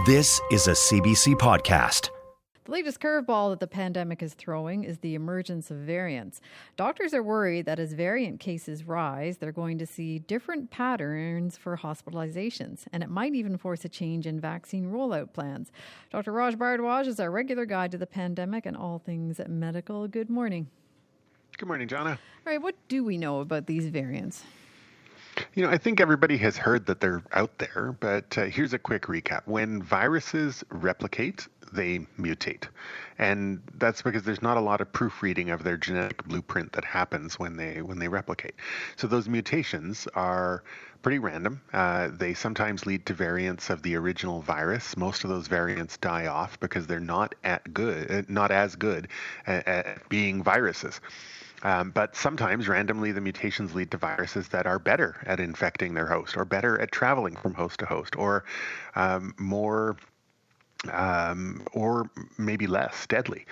This is a CBC podcast. The latest curveball that the pandemic is throwing is the emergence of variants. Doctors are worried that as variant cases rise, they're going to see different patterns for hospitalizations, and it might even force a change in vaccine rollout plans. Dr. Raj Bhardwaj is our regular guide to the pandemic and all things medical. Good morning. Good morning, Jonna. All right, what do we know about these variants? I think everybody has heard that they're out there, but here's a quick recap. When viruses replicate, they mutate. And that's because there's not a lot of proofreading of their genetic blueprint that happens when they replicate. So those mutations are pretty random. They sometimes lead to variants of the original virus. Most of those variants die off because they're not as good at being viruses. But sometimes, randomly, the mutations lead to viruses that are better at infecting their host, or better at traveling from host to host, or or maybe less deadly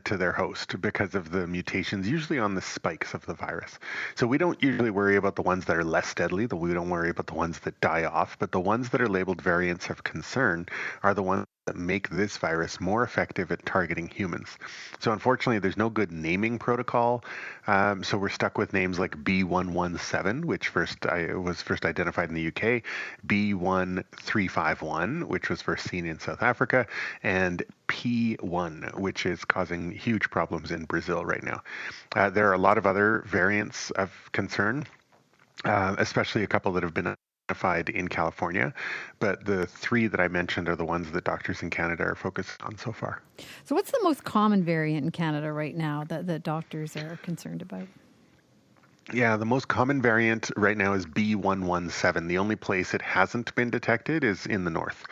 to their host because of the mutations, usually on the spikes of the virus. So we don't usually worry about the ones that are less deadly, we don't worry about the ones that die off, but the ones that are labeled variants of concern are the ones that make this virus more effective at targeting humans. So unfortunately, there's no good naming protocol. So we're stuck with names like B117, which was first identified in the UK, B1351, which was first seen in South Africa, and P1, which is causing huge problems in Brazil right now. There are a lot of other variants of concern, especially a couple that have been identified in California, but the three that I mentioned are the ones that doctors in Canada are focused on so far. So what's the most common variant in Canada right now that doctors are concerned about? Yeah, the most common variant right now is B117. The only place it hasn't been detected is in the north.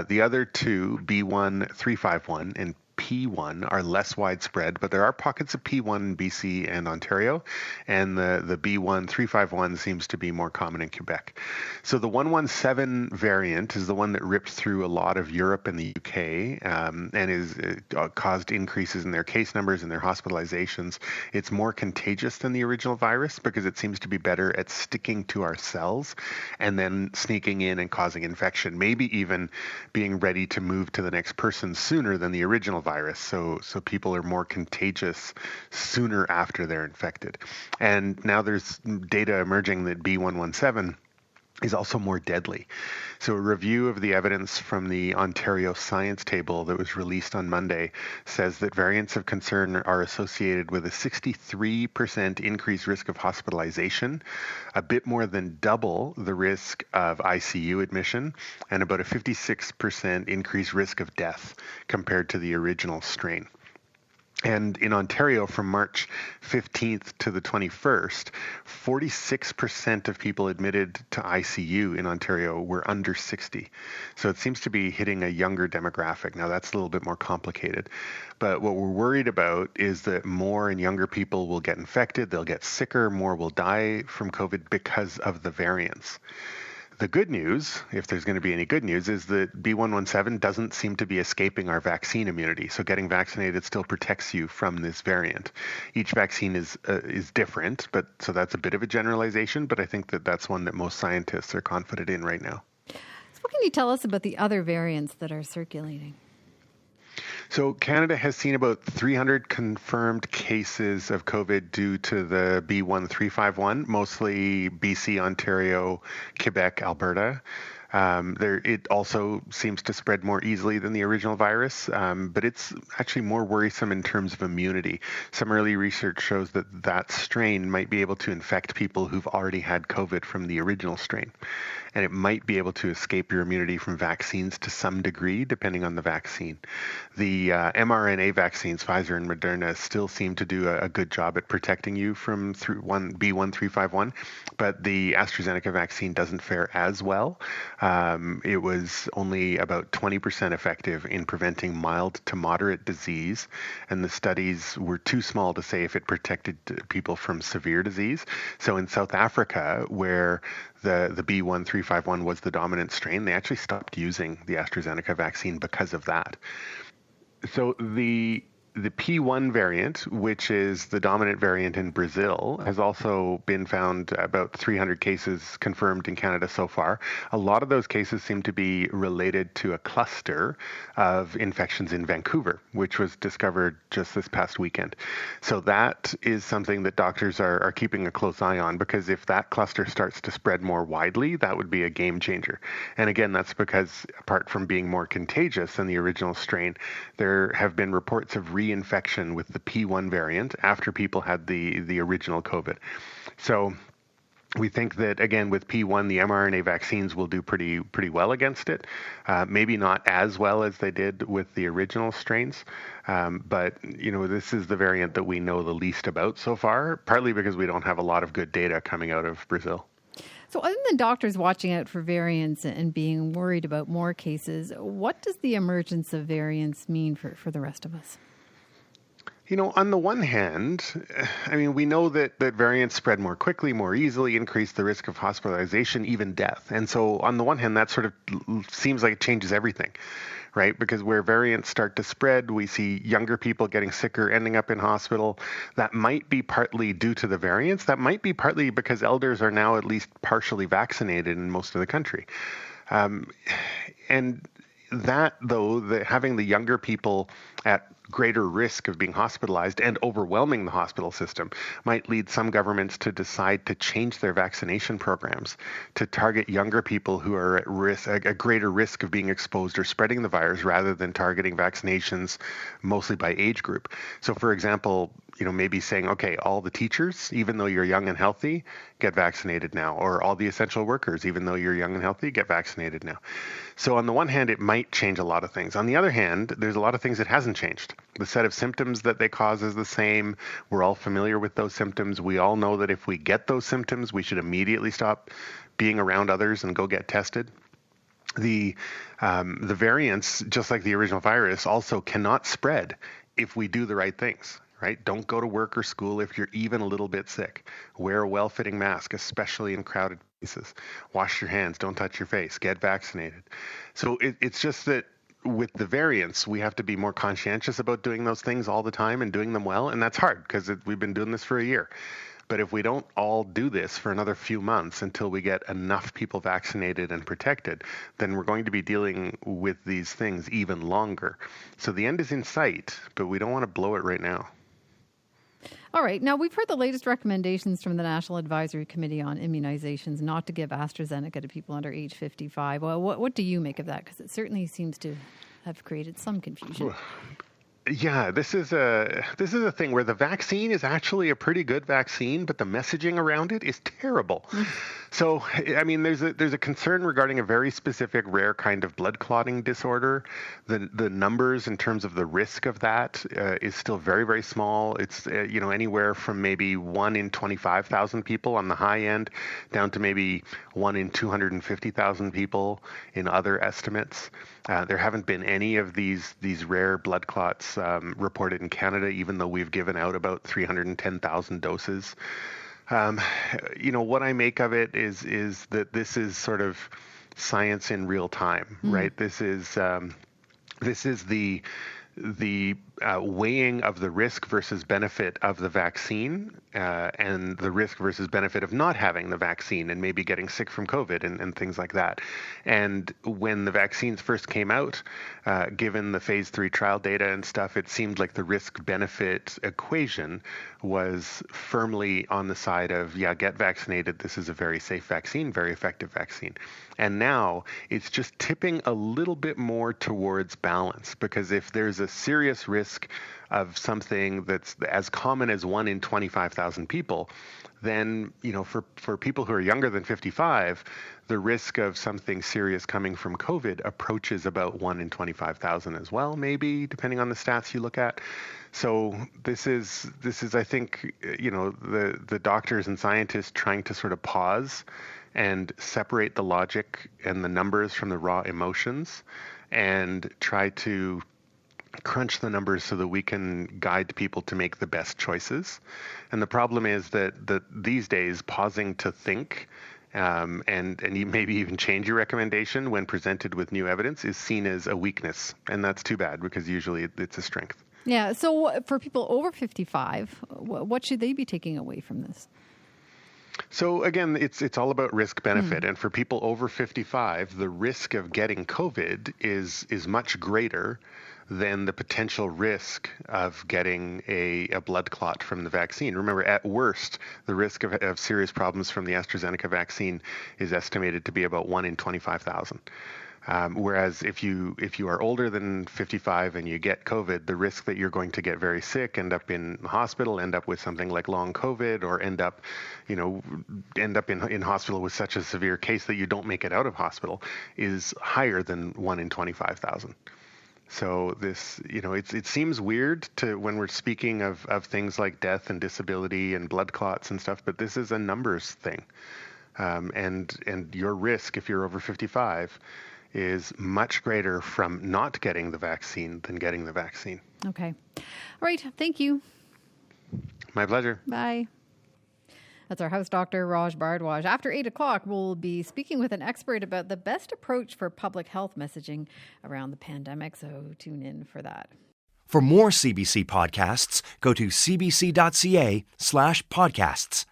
The other two, B1351 and P1, are less widespread, but there are pockets of P1 in BC and Ontario, and the B1351 seems to be more common in Quebec. So the 117 variant is the one that ripped through a lot of Europe and the UK and is caused increases in their case numbers and their hospitalizations. It's more contagious than the original virus because it seems to be better at sticking to our cells and then sneaking in and causing infection, maybe even being ready to move to the next person sooner than the original virus. So people are more contagious sooner after they're infected. And now there's data emerging that B117 is also more deadly. So a review of the evidence from the Ontario Science Table that was released on Monday says that variants of concern are associated with a 63% increased risk of hospitalization, a bit more than double the risk of ICU admission, and about a 56% increased risk of death compared to the original strain. And in Ontario, from March 15th to the 21st, 46% of people admitted to ICU in Ontario were under 60. So it seems to be hitting a younger demographic. Now, that's a little bit more complicated. But what we're worried about is that more and younger people will get infected, they'll get sicker, more will die from COVID because of the variants. The good news, if there's going to be any good news, is that B117 doesn't seem to be escaping our vaccine immunity. So getting vaccinated still protects you from this variant. Each vaccine is different, but so that's a bit of a generalization, but I think that that's one that most scientists are confident in right now. So what can you tell us about the other variants that are circulating? So Canada has seen about 300 confirmed cases of COVID due to the B1351, mostly BC, Ontario, Quebec, Alberta. It also seems to spread more easily than the original virus, but it's actually more worrisome in terms of immunity. Some early research shows that strain might be able to infect people who've already had COVID from the original strain. And it might be able to escape your immunity from vaccines to some degree, depending on the vaccine. The mRNA vaccines, Pfizer and Moderna, still seem to do a good job at protecting you from B1351, but the AstraZeneca vaccine doesn't fare as well. It was only about 20% effective in preventing mild to moderate disease, and the studies were too small to say if it protected people from severe disease. So in South Africa, where the B1351 was the dominant strain, they actually stopped using the AstraZeneca vaccine because of that. So the The P1 variant, which is the dominant variant in Brazil, has also been found about 300 cases confirmed in Canada so far. A lot of those cases seem to be related to a cluster of infections in Vancouver, which was discovered just this past weekend. So that is something that doctors are keeping a close eye on, because if that cluster starts to spread more widely, that would be a game changer. And again, that's because apart from being more contagious than the original strain, there have been reports of reinfection with the P1 variant after people had the original COVID. So we think that, again, with P1, the mRNA vaccines will do pretty well against it. Maybe not as well as they did with the original strains, but this is the variant that we know the least about so far, partly because we don't have a lot of good data coming out of Brazil. So other than doctors watching out for variants and being worried about more cases, what does the emergence of variants mean for the rest of us? On the one hand, we know that variants spread more quickly, more easily, increase the risk of hospitalization, even death. And so on the one hand, that sort of seems like it changes everything, right? Because where variants start to spread, we see younger people getting sicker, ending up in hospital. That might be partly due to the variants. That might be partly because elders are now at least partially vaccinated in most of the country. And that, though, having the younger people at greater risk of being hospitalized and overwhelming the hospital system might lead some governments to decide to change their vaccination programs to target younger people who are at risk, a greater risk of being exposed or spreading the virus, rather than targeting vaccinations mostly by age group. So, for example, maybe saying, okay, all the teachers, even though you're young and healthy, get vaccinated now, or all the essential workers, even though you're young and healthy, get vaccinated now. So on the one hand, it might change a lot of things. On the other hand, there's a lot of things that hasn't changed. The set of symptoms that they cause is the same. We're all familiar with those symptoms. We all know that if we get those symptoms, we should immediately stop being around others and go get tested. The variants, just like the original virus, also cannot spread if we do the right things. Right? Don't go to work or school if you're even a little bit sick. Wear a well-fitting mask, especially in crowded places. Wash your hands. Don't touch your face. Get vaccinated. So it's just that with the variants, we have to be more conscientious about doing those things all the time and doing them well. And that's hard because we've been doing this for a year. But if we don't all do this for another few months until we get enough people vaccinated and protected, then we're going to be dealing with these things even longer. So the end is in sight, but we don't want to blow it right now. All right. Now, we've heard the latest recommendations from the National Advisory Committee on Immunizations not to give AstraZeneca to people under age 55. Well, what do you make of that? Because it certainly seems to have created some confusion. Yeah, this is a thing where the vaccine is actually a pretty good vaccine, but the messaging around it is terrible. So, there's a concern regarding a very specific rare kind of blood clotting disorder. The numbers in terms of the risk of that is still very, very small. It's anywhere from maybe 1 in 25,000 people on the high end down to maybe 1 in 250,000 people in other estimates. There haven't been any of these rare blood clots reported in Canada, even though we've given out about 310,000 doses. What I make of it is that this is sort of science in real time, right? This is the weighing of the risk versus benefit of the vaccine and the risk versus benefit of not having the vaccine and maybe getting sick from COVID and things like that. And when the vaccines first came out, given the phase 3 trial data and stuff, it seemed like the risk-benefit equation was firmly on the side of, get vaccinated. This is a very safe vaccine, very effective vaccine. And now it's just tipping a little bit more towards balance, because if there's a serious risk of something that's as common as 1 in 25,000 people, then, for people who are younger than 55, the risk of something serious coming from COVID approaches about 1 in 25,000 as well, maybe, depending on the stats you look at. So this is I think, the doctors and scientists trying to sort of pause and separate the logic and the numbers from the raw emotions and try to crunch the numbers so that we can guide people to make the best choices. And the problem is that these days, pausing to think and you maybe even change your recommendation when presented with new evidence is seen as a weakness. And that's too bad, because usually it's a strength. Yeah. So for people over 55, what should they be taking away from this? So again, it's all about risk benefit, and for people over 55, the risk of getting COVID is much greater than the potential risk of getting a blood clot from the vaccine. Remember, at worst, the risk of serious problems from the AstraZeneca vaccine is estimated to be about 1 in 25,000. Whereas if you are older than 55 and you get COVID, the risk that you're going to get very sick, end up in hospital, end up with something like long COVID, or end up in hospital with such a severe case that you don't make it out of hospital is higher than 1 in 25,000. So this, it seems weird to when we're speaking of things like death and disability and blood clots and stuff, but this is a numbers thing. And your risk, if you're over 55, is much greater from not getting the vaccine than getting the vaccine. Okay. All right. Thank you. My pleasure. Bye. That's our house doctor, Raj Bhardwaj. After 8 o'clock, we'll be speaking with an expert about the best approach for public health messaging around the pandemic. So tune in for that. For more CBC podcasts, go to cbc.ca/podcasts.